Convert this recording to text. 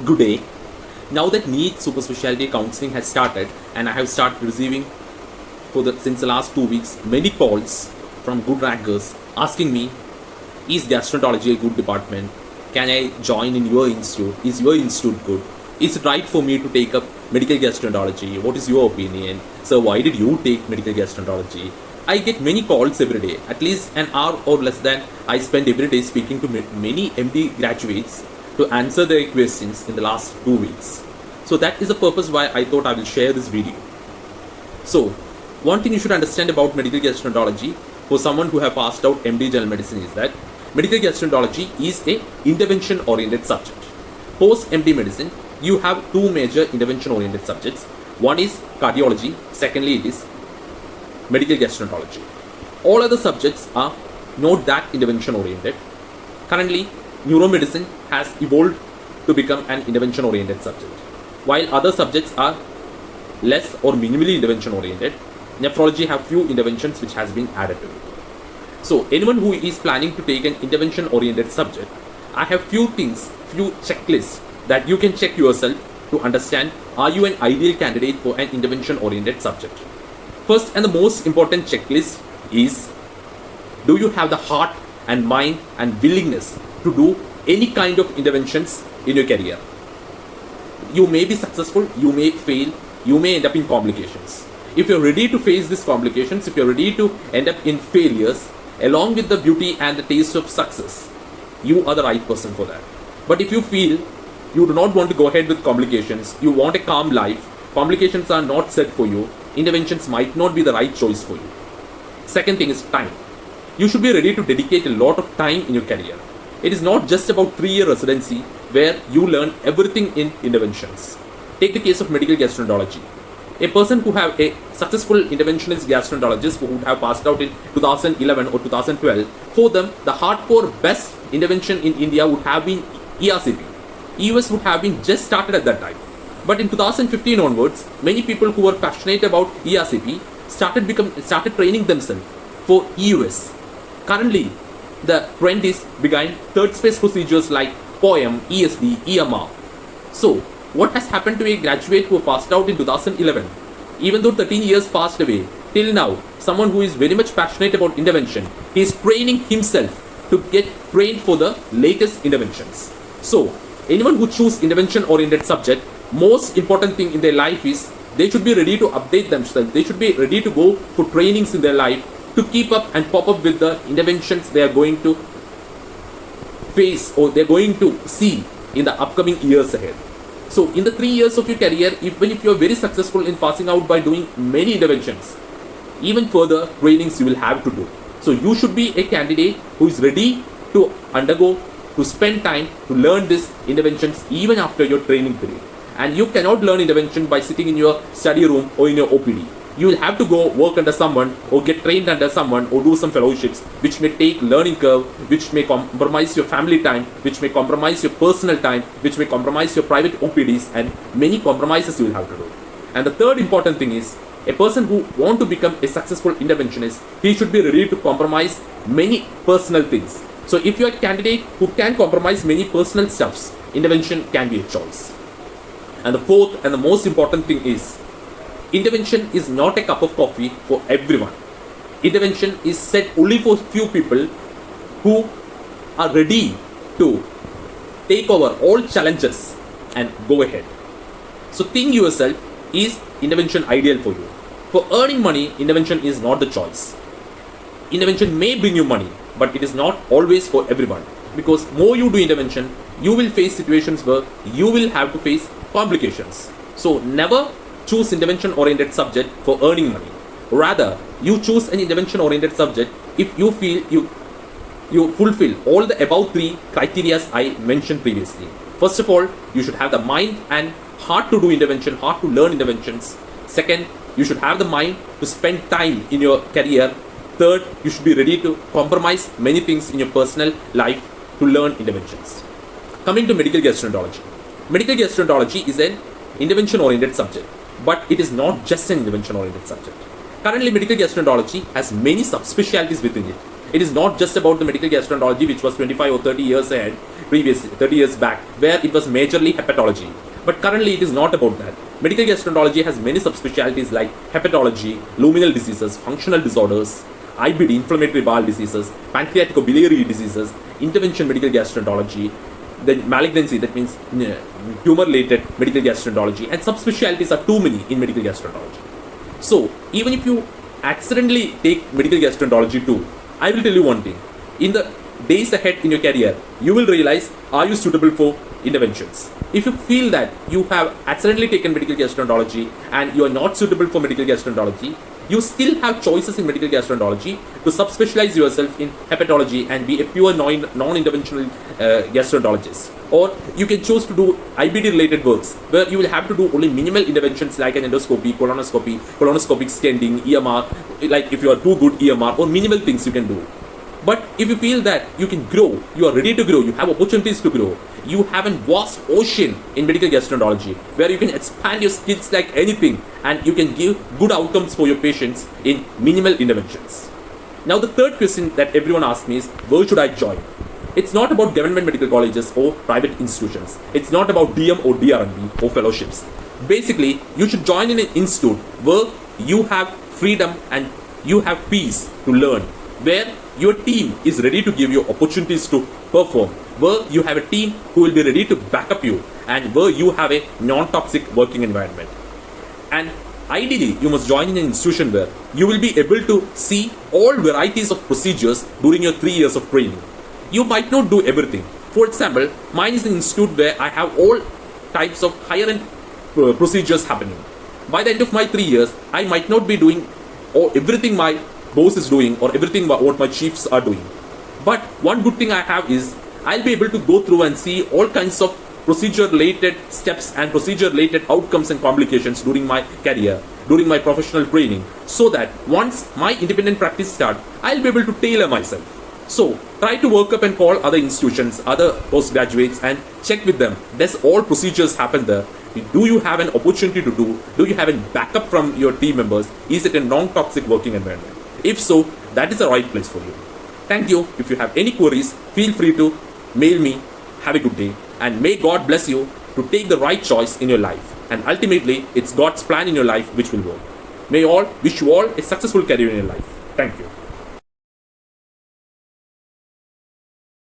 Good day. Now that NEET super specialty counseling has started, and I have started receiving since the last 2 weeks many calls from good rankers asking me, is gastroenterology a good department? Can I join in your institute? Is your institute good? Is it right for me to take up medical gastroenterology? What is your opinion? So why did you take medical gastroenterology? I get many calls every day, at least an hour or less than I spend every day speaking to many MD graduates to answer their questions in the last 2 weeks. So that is the purpose why I thought I will share this video. So one thing you should understand about medical gastroenterology for someone who have passed out MD General Medicine is that medical gastroenterology is a intervention oriented subject. Post MD Medicine, you have two major intervention oriented subjects. One is cardiology, secondly it is medical gastroenterology. All other subjects are not that intervention oriented. Currently, neuromedicine has evolved to become an intervention oriented subject, while other subjects are less or minimally intervention oriented. Nephrology have few interventions which has been added to it. So anyone who is planning to take an intervention oriented subject, I have few checklists that you can check yourself to understand, are you an ideal candidate for an intervention oriented subject. First and the most important checklist is, do you have the heart and mind and willingness to do any kind of interventions in your career? You may be successful, you may fail, you may end up in complications. If you're ready to face these complications, if you're ready to end up in failures, along with the beauty and the taste of success, you are the right person for that. But if you feel you do not want to go ahead with complications, you want a calm life, complications are not set for you, interventions might not be the right choice for you. Second thing is time. You should be ready to dedicate a lot of time in your career. It is not just about 3-year residency where you learn everything in interventions. Take the case of medical gastroenterology. A person who have a successful interventionist gastroenterologist who would have passed out in 2011 or 2012, for them the hardcore best intervention in India would have been ERCP. EUS would have been just started at that time. But in 2015 onwards, many people who were passionate about ERCP started training themselves for EUS. Currently, the trend is behind third space procedures like POEM, ESD, EMR. So, what has happened to a graduate who passed out in 2011? Even though 13 years passed away, till now, someone who is very much passionate about intervention, he is training himself to get trained for the latest interventions. So, anyone who choose intervention oriented subject, most important thing in their life is they should be ready to update themselves. They should be ready to go for trainings in their life to keep up and pop up with the interventions they are going to face or they're going to see in the upcoming years ahead. So in the 3 years of your career, even if you're very successful in passing out by doing many interventions, even further trainings you will have to do. So you should be a candidate who is ready to undergo, to spend time to learn these interventions even after your training period. And you cannot learn intervention by sitting in your study room or in your OPD. You will have to go work under someone or get trained under someone or do some fellowships which may take learning curve, which may compromise your family time, which may compromise your personal time, which may compromise your private OPDs, and many compromises you will have to do. And the third important thing is, a person who wants to become a successful interventionist, he should be ready to compromise many personal things. So if you are a candidate who can compromise many personal stuffs, intervention can be a choice. And the fourth and the most important thing is, intervention is not a cup of coffee for everyone. Intervention is set only for few people who are ready to take over all challenges and go ahead. So think yourself, is intervention ideal for you? For earning money, intervention is not the choice. Intervention may bring you money, but it is not always for everyone. Because more you do intervention, you will face situations where you will have to face complications. So never choose intervention oriented subject for earning money. Rather, you choose an intervention oriented subject if you feel you fulfill all the above 3 criteria I mentioned previously. First of all, you should have the mind and heart to do intervention, heart to learn interventions. Second, you should have the mind to spend time in your career. Third, you should be ready to compromise many things in your personal life to learn interventions. Coming to medical gastroenterology. Medical gastroenterology is an intervention oriented subject, but it is not just an intervention oriented subject. Currently, medical gastroenterology has many subspecialties within it. It is not just about the medical gastroenterology, which was 25 or 30 years ahead, previously, 30 years back, where it was majorly hepatology. But currently, it is not about that. Medical gastroenterology has many subspecialties like hepatology, luminal diseases, functional disorders, IBD, inflammatory bowel diseases, pancreaticobiliary diseases, intervention medical gastroenterology, then malignancy, that means tumor-related medical gastroenterology, and subspecialties are too many in medical gastroenterology. So, even if you accidentally take medical gastroenterology too, I will tell you one thing. In the days ahead in your career, you will realize, are you suitable for interventions? If you feel that you have accidentally taken medical gastroenterology and you are not suitable for medical gastroenterology, you still have choices in medical gastroenterology to subspecialize yourself in hepatology and be a pure non-interventional gastroenterologist. Or you can choose to do IBD related works where you will have to do only minimal interventions like an endoscopy, colonoscopy, colonoscopic stenting, EMR, like if you are too good EMR, or minimal things you can do. But if you feel that you can grow, you are ready to grow, you have opportunities to grow, you have a vast ocean in medical gastroenterology where you can expand your skills like anything and you can give good outcomes for your patients in minimal interventions. Now the third question that everyone asks me is, where should I join? It's not about government medical colleges or private institutions. It's not about DM or DRNB or fellowships. Basically, you should join in an institute where you have freedom and you have peace to learn, where your team is ready to give you opportunities to perform, where you have a team who will be ready to back up you, and where you have a non-toxic working environment. And ideally, you must join in an institution where you will be able to see all varieties of procedures during your 3 years of training. You might not do everything. For example, mine is an institute where I have all types of higher end procedures happening. By the end of my 3 years, I might not be doing everything my boss is doing or everything what my chiefs are doing. But one good thing I have is I'll be able to go through and see all kinds of procedure related steps and procedure related outcomes and complications during my career, during my professional training, so that once my independent practice starts, I'll be able to tailor myself. So try to work up and call other institutions, other postgraduates, and check with them. Does all procedures happen there? Do you have an opportunity to do? Do you have a backup from your team members? Is it a non-toxic working environment? If so, that is the right place for you. Thank you. If you have any queries, feel free to mail me. Have a good day, and may God bless you to take the right choice in your life. And ultimately, it's God's plan in your life which will work. May all wish you all a successful career in your life. Thank you.